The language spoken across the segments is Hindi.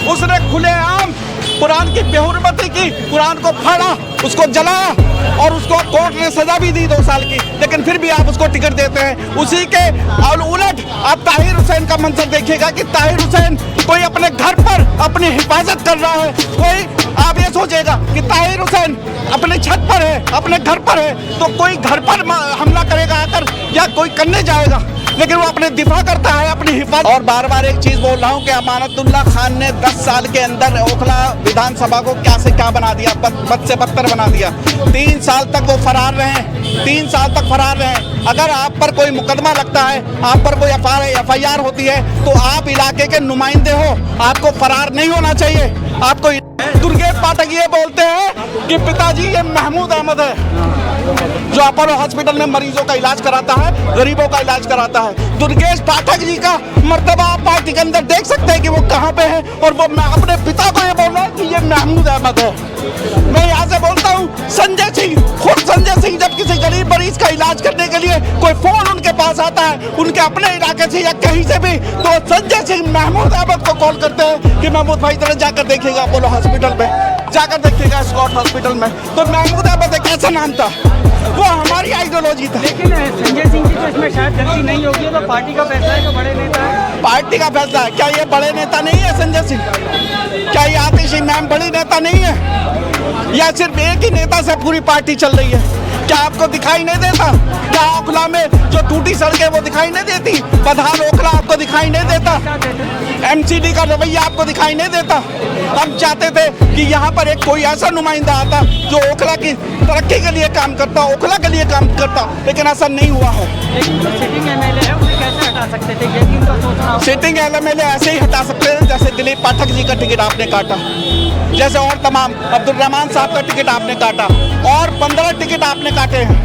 उसने खुलेआम कुरान की बेहुरमती की, कुरान को फाड़ा, उसको जलाया और उसको कोर्ट ने सजा भी दी 2 साल की, लेकिन फिर भी आप उसको टिकट देते हैं। उसी के उलट आप ताहिर हुसैन का मंजर देखिएगा कि ताहिर हुसैन कोई अपने घर पर अपनी हिफाजत कर रहा है। कोई आप ये सोचेगा कि ताहिर हुसैन अपने छत पर है, अपने घर पर है, तो कोई घर पर हमला करेगा आकर या कोई करने जाएगा, लेकिन वो अपने दिफा करता है, अपनी हिफाजत। और बार बार एक चीज बोल रहा हूँ कि अमानतुल्लाह खान ने 10 साल के अंदर ओखला विधानसभा को क्या से क्या बना दिया, बद से बदतर बना दिया। 3 साल तक वो फरार रहे, 3 साल तक फरार रहे। अगर आप पर कोई मुकदमा लगता है, आप पर कोई FIR होती है, तो आप इलाके के नुमाइंदे हो, आपको फरार नहीं होना चाहिए। आपको दुर्गेश पाठक ये बोलते हैं कि पिताजी ये महमूद अहमद है जो अपोलो हॉस्पिटल में मरीजों का इलाज कराता है, गरीबों का इलाज कराता है। दुर्गेश पाठक जी का मर्तबा आप पार्टी के अंदर देख सकते हैं कि वो कहाँ पे है, और वो अपने पिता को ये बोल रहा है कि ये महमूद अहमद है। मैं यहाँ से बोलता हूँ संजय सिंह, खुद संजय सिंह जब किसी गरीब मरीज का इलाज करने के लिए कोई फोन उनके पास आता है, उनके अपने इलाके से या कहीं से भी, तो संजय सिंह महमूद अहमद को कॉल करते हैं कि महमूद भाई जरा जाकर देखिएगा अपोलो हॉस्पिटल में, जाकर देखिएगा स्कॉट हॉस्पिटल में। तो महमूद अहमद एक ऐसा नाम था, वो हमारी आइडियोलॉजी था। लेकिन संजय सिंह की तो इसमें शायद गलती नहीं होगी, तो पार्टी का फैसला है, जो बड़े नेता है। पार्टी का फैसला है। क्या ये बड़े नेता नहीं है संजय सिंह? क्या ये आतिशी मैम बड़ी नेता नहीं है? या सिर्फ एक ही नेता से पूरी पार्टी चल रही है? क्या आपको दिखाई नहीं देता? क्या ओखला में जो टूटी सड़कें वो दिखाई नहीं देती? बदहाल ओखला आपको दिखाई नहीं देता? MCD का रवैया आपको दिखाई नहीं देता? हम चाहते थे कि यहाँ पर एक कोई ऐसा नुमाइंदा आता जो ओखला की तरक्की के लिए काम करता, ओखला के लिए काम करता, लेकिन ऐसा नहीं हुआ है। सिटिंग MLA है, उसे कैसे हटा सकते थे? ये भी उनका सोचना। सिटिंग MLA ऐसे ही हटा सकते हैं जैसे दिलीप पाठक जी का टिकट आपने काटा, जैसे और तमाम अब्दुल रहमान साहब का टिकट आपने काटा, और 15 टिकट आपने काटे हैं।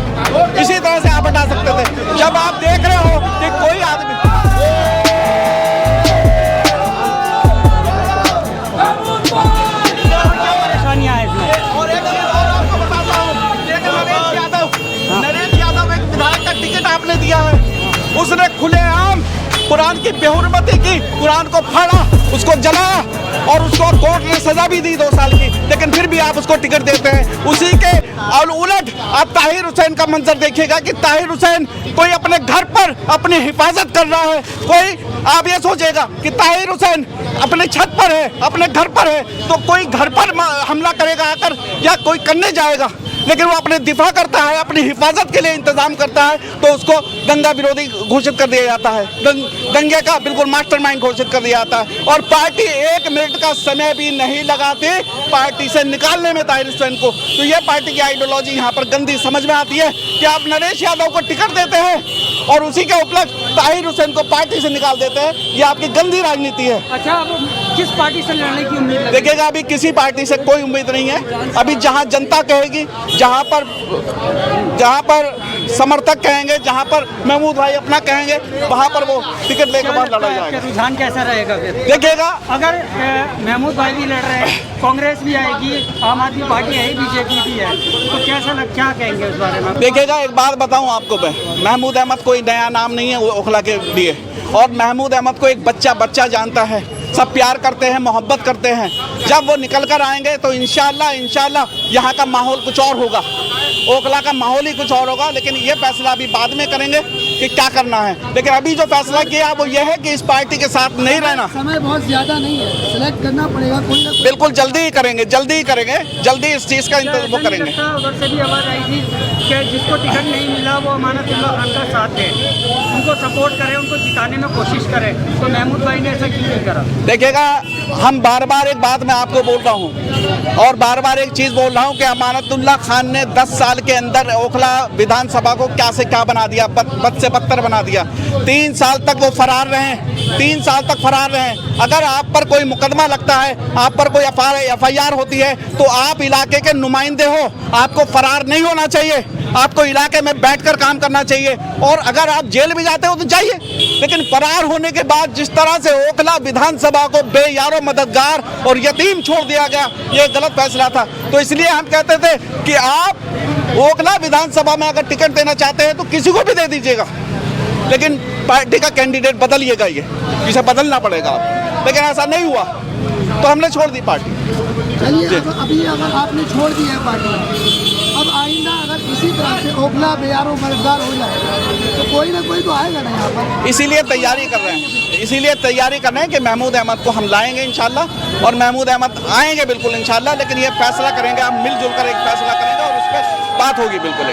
इसी तरह से आप हटा सकते थे। जब आप देख रहे हो कि कोई आदमी परेशानियां है इसमें। और एक चीज और आपको बताता हूँ, नरेश यादव एक विधायक का टिकट आपने दिया है, उसने खुलेआम कुरान की बेहुरमती की, कुरान को फाड़ा, उसको जलाया और उसको कोर्ट ने सजा भी दी 2 साल की, लेकिन फिर भी आप उसको टिकट देते हैं। उसी के उलट आप ताहिर हुसैन का मंजर देखिएगा कि ताहिर हुसैन कोई अपने घर पर अपनी हिफाजत कर रहा है। कोई आप ये सोचेगा कि ताहिर हुसैन अपने छत पर है, अपने घर पर है, तो कोई घर पर हमला करेगा आकर या कोई करने जाएगा, लेकिन वो अपने दिफा करता है, अपनी हिफाजत के लिए इंतजाम करता है, तो उसको दंगा विरोधी घोषित कर दिया जाता है, दंगे का बिल्कुल मास्टरमाइंड घोषित कर दिया जाता है। और पार्टी 1 मिनट का समय भी नहीं लगाती पार्टी से निकालने में ताहिर हुसैन को। तो ये पार्टी की आइडियोलॉजी यहाँ पर गंदी समझ में आती है कि आप नरेश यादव को टिकट देते हैं और उसी के उपलक्ष्य ताहिर हुसैन को पार्टी से निकाल देते हैं। ये आपकी गंदी राजनीति है। अच्छा, अब किस पार्टी से लड़ने की उम्मीद है? देखिएगा, अभी किसी पार्टी से कोई उम्मीद नहीं है। अभी जहां जनता कहेगी, जहां पर समर्थक कहेंगे, जहां पर महमूद भाई अपना कहेंगे, वहां पर वो टिकट लेकर बाहर लड़ा जाएगा। रुझान कैसा रहेगा फिर? देखिएगा, अगर महमूद भाई भी लड़ रहे हैं, कांग्रेस भी आएगी, आम आदमी पार्टी है, BJP भी है, तो क्या कहेंगे उस बारे में? देखिएगा, एक बात बताऊं आपको, मैं महमूद अहमद कोई नया नाम नहीं है ओखला के लिए, और महमूद अहमद को एक बच्चा जानता है, सब प्यार करते हैं, मोहब्बत करते हैं। जब वो निकल कर आएंगे तो इंशाल्लाह यहाँ का माहौल कुछ और होगा, ओखला का माहौल ही कुछ और होगा। लेकिन ये फैसला अभी बाद में करेंगे कि क्या करना है। लेकिन अभी जो फैसला किया वो ये है कि इस पार्टी के साथ नहीं रहना। समय बहुत ज्यादा नहीं है, सिलेक्ट करना पड़ेगा कोई ना। बिल्कुल जल्दी ही करेंगे, जल्दी इस चीज़ का इंतजाम करेंगे। उधर से भी आवाज आई थी कि जिसको टिकट नहीं मिला वो अमानतुल्लाह खान का साथ दे, उनको सपोर्ट करें, उनको जिताने में कोशिश करें। तो महमूद भाई ने ऐसा क्यों नहीं करा? देखिएगा, हम बार एक बात मैं आपको बोल रहा हूँ और बार एक चीज़ बोल रहा हूँ कि अमानतुल्लाह खान ने 10 साल के अंदर ओखला विधानसभा को क्या से क्या बना दिया, बद से बदतर बना दिया। 3 साल तक वो फरार रहे, 3 साल तक फरार रहे। अगर आप पर कोई मुकदमा लगता है, आप पर कोई FIR होती है, तो आप इलाके के नुमाइंदे हो, आपको फरार नहीं होना चाहिए, आपको इलाके में बैठकर काम करना चाहिए। और अगर आप जेल भी जाते हो तो जाइए, लेकिन फरार होने के बाद जिस तरह से ओखला विधानसभा को बेयारो मददगार और यतीम छोड़ दिया गया, ये गलत फैसला था। तो इसलिए हम कहते थे कि आप ओखला विधानसभा में अगर टिकट देना चाहते हैं तो किसी को भी दे दीजिएगा, लेकिन पार्टी का कैंडिडेट बदलिएगा, ये इसे बदलना पड़ेगा। लेकिन ऐसा नहीं हुआ। तो हमने छोड़ दी पार्टी। चलिए अभी अगर आपने छोड़ दी है पार्टी, अब आइंदा अगर इसी तरह से ओखला बेयारो मददगार हो जाए तो कोई ना कोई तो आएगा ना यहाँ पर। इसीलिए तैयारी कर रहे हैं कि महमूद अहमद को हम लाएंगे इंशाल्लाह, और महमूद अहमद आएंगे बिल्कुल इंशाल्लाह, लेकिन ये फैसला करेंगे, हम मिलजुल कर एक फैसला करेंगे और उस पर बात होगी बिल्कुल।